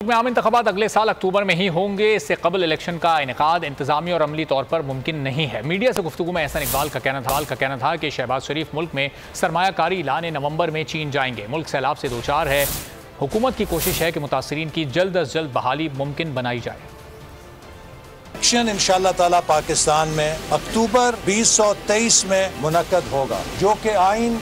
में आम इंतखाबात अगले साल अक्टूबर में ही होंगे। इससे कबल इलेक्शन का इनेकाद इंतजामी और अमली तौर पर मुमकिन नहीं है। मीडिया से गुफ्तगू में एहसन इकबाल का कहना था कि शहबाज शरीफ मुल्क में सरमायाकारी लाने नवंबर में चीन जाएंगे। मुल्क सैलाब से दो चार है। हुकूमत की कोशिश है कि मुतासरीन की जल्द अज जल्द बहाली मुमकिन बनाई जाए। इलेक्शन इंशाअल्लाह ताला पाकिस्तान में अक्टूबर 2023 में मुनक्कद होगा, जो कि आइन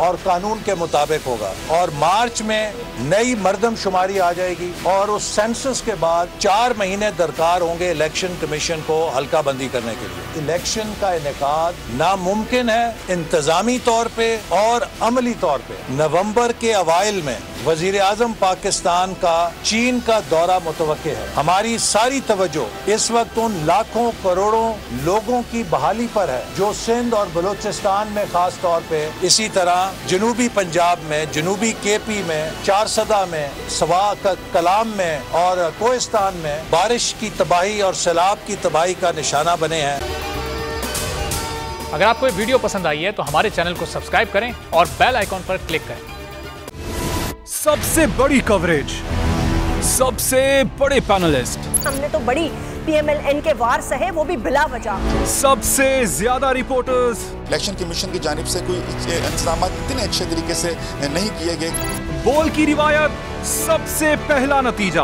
और कानून के मुताबिक होगा, और मार्च में नई मर्दमशुमारी आ जाएगी और उस सेंसस के बाद 4 महीने दरकार होंगे इलेक्शन कमीशन को हल्का बंदी करने के लिए। इलेक्शन का इनेकाद नामुमकिन है इंतजामी तौर पे और अमली तौर पे। नवंबर के अवाइल में वजीर आजम पाकिस्तान का चीन का दौरा मुतवक्के है। हमारी सारी तवज्जो इस वक्त उन लाखों करोड़ों लोगों की बहाली पर है जो सिंध और बलूचिस्तान में खास तौर पे, इसी तरह जनूबी पंजाब में, जनूबी केपी में, चारसदा में, सवा कलाम में और कोहिस्तान में बारिश की तबाही और सैलाब की तबाही का निशाना बने हैं। अगर आपको ये वीडियो पसंद आई है तो हमारे चैनल को सब्सक्राइब करें और बेल आइकॉन पर क्लिक करें। सबसे बड़ी कवरेज, सबसे बड़े पैनलिस्ट, हमने तो बड़ी PMLN के वार सहे, वो भी बिला वजह। सबसे ज्यादा रिपोर्टर्स। इलेक्शन कमीशन की जानिब से कोई इंतजाम इतने अच्छे तरीके से नहीं किए गए। बोल की रिवायत, सबसे पहला नतीजा।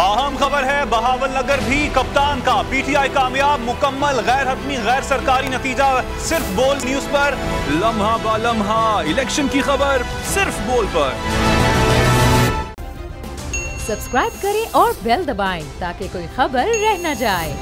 अहम खबर है बहावल नगर भी कप्तान का, PTI कामयाब, मुकम्मल गैर हतमी गैर सरकारी नतीजा सिर्फ बोल न्यूज पर। लम्हा बा लम्हा इलेक्शन की खबर सिर्फ बोल पर। सब्सक्राइब करें और बेल दबाएं ताकि कोई खबर रह न जाए।